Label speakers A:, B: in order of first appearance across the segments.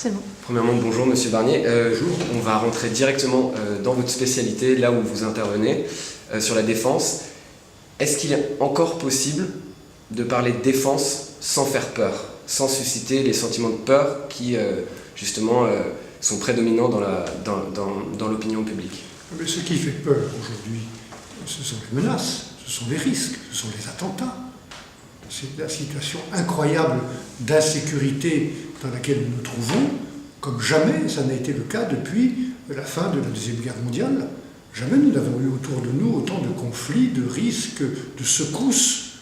A: C'est bon.
B: Premièrement, bonjour Monsieur Barnier. On va rentrer directement dans votre spécialité, là où vous intervenez, sur la défense. Est-ce qu'il est encore possible de parler de défense sans faire peur, sans susciter les sentiments de peur qui, justement, sont prédominants dans l'opinion publique?
C: Mais ce qui fait peur aujourd'hui, ce sont les menaces, ce sont les risques, ce sont les attentats. C'est la situation incroyable d'insécurité dans laquelle nous nous trouvons, comme jamais ça n'a été le cas depuis la fin de la Deuxième Guerre mondiale. Jamais nous n'avons eu autour de nous autant de conflits, de risques, de secousses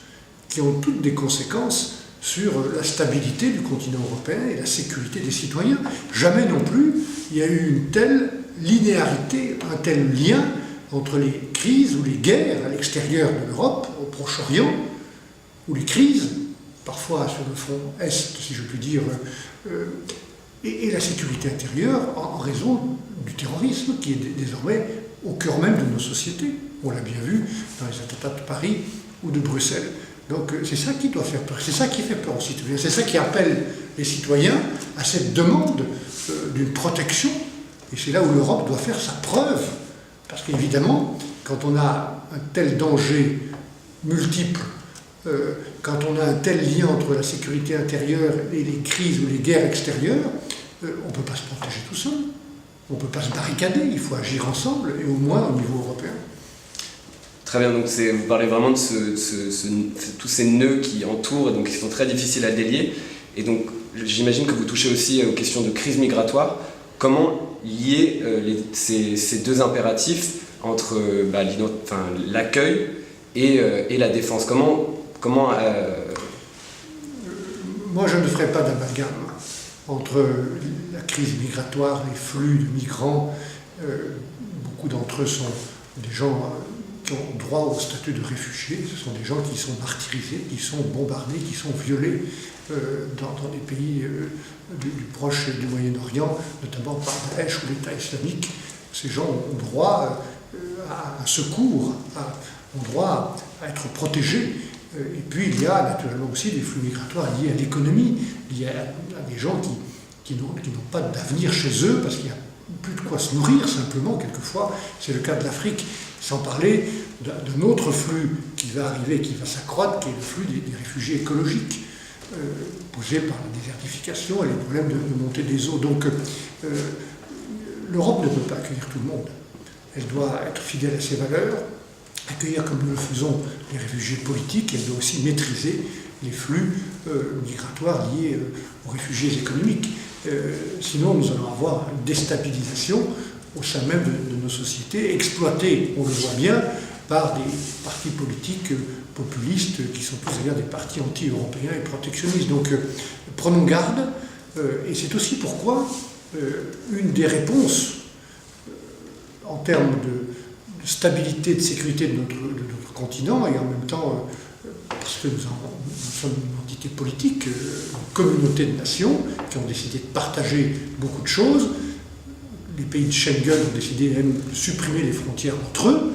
C: qui ont toutes des conséquences sur la stabilité du continent européen et la sécurité des citoyens. Jamais non plus il y a eu une telle linéarité, un tel lien entre les crises ou les guerres à l'extérieur de l'Europe, au Proche-Orient, ou les crises, parfois sur le front Est, si je puis dire, et la sécurité intérieure en raison du terrorisme qui est désormais au cœur même de nos sociétés. On l'a bien vu dans les attentats de Paris ou de Bruxelles. Donc c'est ça qui doit faire peur, c'est ça qui fait peur aux citoyens, c'est ça qui appelle les citoyens à cette demande d'une protection. Et c'est là où l'Europe doit faire sa preuve. Parce qu'évidemment, quand on a un tel danger multiple, quand on a un tel lien entre la sécurité intérieure et les crises ou les guerres extérieures, on ne peut pas se protéger tout seul. On ne peut pas se barricader, il faut agir ensemble, et au moins au niveau européen.
B: Très bien, donc vous parlez vraiment de tous ces nœuds qui entourent, et donc qui sont très difficiles à délier. Et donc j'imagine que vous touchez aussi aux questions de crise migratoire. Comment lier ces deux impératifs entre l'accueil et la défense?
C: Moi, je ne ferai pas d'amalgame entre la crise migratoire, les flux de migrants. Beaucoup d'entre eux sont des gens qui ont droit au statut de réfugiés. Ce sont des gens qui sont martyrisés, qui sont bombardés, qui sont violés dans des pays du Proche et du Moyen-Orient, notamment par Daesh ou l'État islamique. Ces gens ont droit à un secours, ont droit à être protégés. Et puis il y a naturellement aussi des flux migratoires liés à l'économie, liés à des gens qui n'ont pas d'avenir chez eux parce qu'il n'y a plus de quoi se nourrir simplement, quelquefois. C'est le cas de l'Afrique, sans parler d'un autre flux qui va arriver, qui va s'accroître, qui est le flux des réfugiés écologiques posés par la désertification et les problèmes de montée des eaux. Donc l'Europe ne peut pas accueillir tout le monde. Elle doit être fidèle à ses valeurs, accueillir comme nous le faisons les réfugiés politiques, elle doit aussi maîtriser les flux migratoires liés aux réfugiés économiques. Sinon, nous allons avoir une déstabilisation au sein même de nos sociétés, exploitée, on le voit bien, par des partis politiques populistes qui sont tous d'ailleurs des partis anti-européens et protectionnistes. Donc prenons garde, et c'est aussi pourquoi une des réponses en termes de stabilité, de sécurité de notre continent, et en même temps, parce que nous sommes une entité politique, une communauté de nations qui ont décidé de partager beaucoup de choses. Les pays de Schengen ont décidé même de supprimer les frontières entre eux.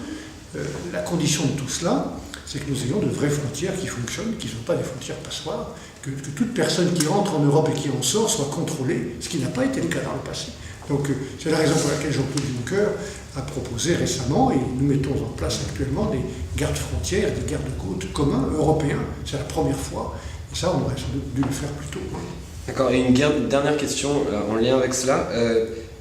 C: La condition de tout cela, c'est que nous ayons de vraies frontières qui fonctionnent, qui ne sont pas des frontières passoires, que toute personne qui rentre en Europe et qui en sort soit contrôlée, ce qui n'a pas été le cas dans le passé. Donc c'est la raison pour laquelle Jean-Claude Juncker a proposé récemment, et nous mettons en place actuellement, des gardes-frontières, des gardes-côtes communs européens. C'est la première fois, et ça on aurait sans doute dû le faire plus tôt.
B: D'accord, et une dernière question en lien avec cela.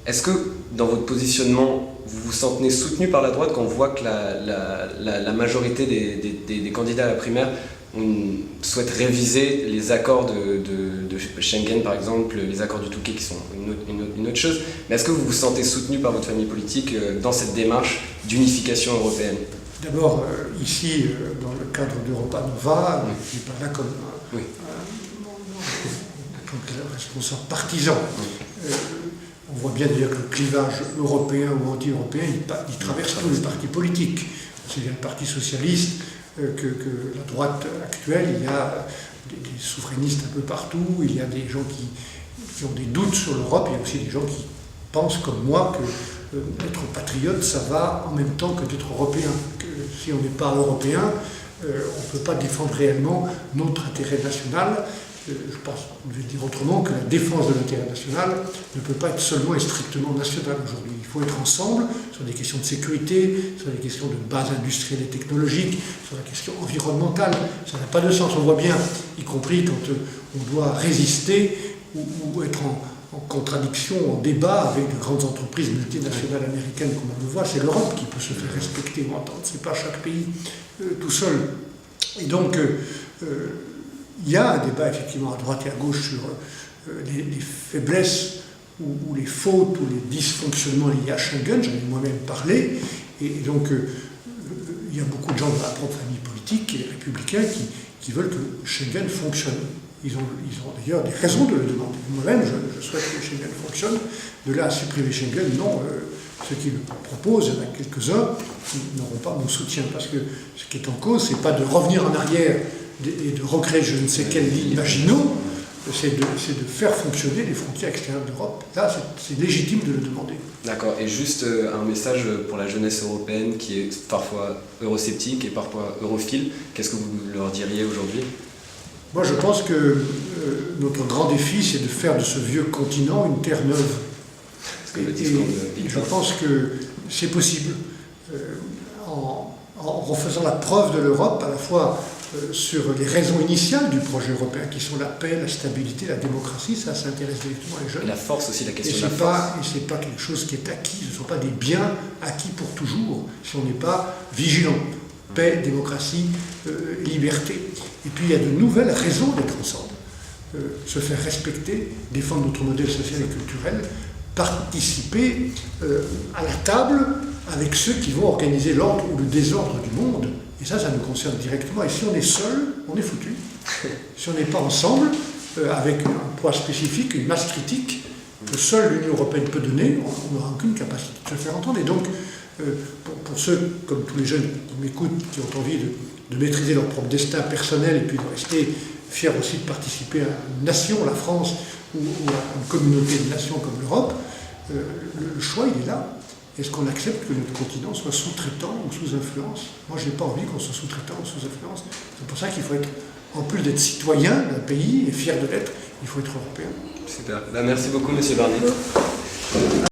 B: Est-ce que dans votre positionnement, vous vous sentez soutenu par la droite quand on voit que la majorité des candidats à la primaire souhaitent réviser les accords de Schengen, par exemple, les accords du Touquet qui sont une autre chose. Mais est-ce que vous vous sentez soutenu par votre famille politique dans cette démarche d'unification européenne?
C: D'abord, ici, dans le cadre d'Europa Nova, je suis pas là comme responsable partisan. On voit bien d'ailleurs que le clivage européen ou anti-européen, il traverse tous les partis politiques. C'est bien le Parti socialiste que la droite actuelle, il y a des souverainistes un peu partout, il y a des gens qui ont des doutes sur l'Europe, il y a aussi des gens qui pensent comme moi que être patriote, ça va en même temps que d'être européen. Que si on n'est pas européen, on ne peut pas défendre réellement notre intérêt national. je pense, je vais dire autrement, que la défense de l'intérêt national ne peut pas être seulement et strictement nationale aujourd'hui. Il faut être ensemble sur des questions de sécurité, sur des questions de base industrielle et technologique, sur la question environnementale. Ça n'a pas de sens. On voit bien, y compris quand on doit résister ou être en contradiction, en débat avec de grandes entreprises multinationales américaines comme on le voit, c'est l'Europe qui peut se faire respecter ou entendre. Ce n'est pas chaque pays tout seul. Et donc, il y a un débat effectivement à droite et à gauche sur les faiblesses ou les fautes ou les dysfonctionnements liés à Schengen, j'en ai moi-même parlé, et donc il y a beaucoup de gens de ma propre famille politique, et les républicains, qui veulent que Schengen fonctionne. Ils ont d'ailleurs des raisons de le demander. Moi-même, je souhaite que Schengen fonctionne. De là à supprimer Schengen, non. Ceux qui le proposent, il y en a quelques-uns qui n'auront pas mon soutien, parce que ce qui est en cause, ce n'est pas de revenir en arrière et de recréer je ne sais quelle ligne Maginot, c'est de faire fonctionner les frontières extérieures de l'Europe. Là, c'est légitime de le demander.
B: D'accord. Et juste un message pour la jeunesse européenne qui est parfois eurosceptique et parfois europhile. Qu'est-ce que vous leur diriez aujourd'hui ?
C: Moi, je pense que notre grand défi, c'est de faire de ce vieux continent une terre neuve. Et je pense que c'est possible, en refaisant la preuve de l'Europe, à la fois sur les raisons initiales du projet européen, qui sont la paix, la stabilité, la démocratie, ça intéresse directement les jeunes.
B: Et la force aussi, la question de la force.
C: Et ce n'est pas quelque chose qui est acquis, ce ne sont pas des biens acquis pour toujours, si on n'est pas vigilant. Paix, démocratie, liberté. Et puis il y a de nouvelles raisons d'être ensemble. Se faire respecter, défendre notre modèle social et culturel, participer à la table avec ceux qui vont organiser l'ordre ou le désordre du monde. Et ça nous concerne directement. Et si on est seul, on est foutu. Si on n'est pas ensemble, avec un poids spécifique, une masse critique, que seule l'Union européenne peut donner, on n'aura aucune capacité de se faire entendre. Et donc, pour ceux, comme tous les jeunes qui m'écoutent, qui ont envie de maîtriser leur propre destin personnel et puis de rester fiers aussi de participer à une nation, la France, ou à une communauté de nations comme l'Europe, le choix, il est là. Est-ce qu'on accepte que notre continent soit sous-traitant ou sous-influence? Moi, je n'ai pas envie qu'on soit sous-traitant ou sous-influence. C'est pour ça qu'il faut être, en plus d'être citoyen d'un pays et fier de l'être, il faut être européen.
B: Super. Merci beaucoup, M. Barnier.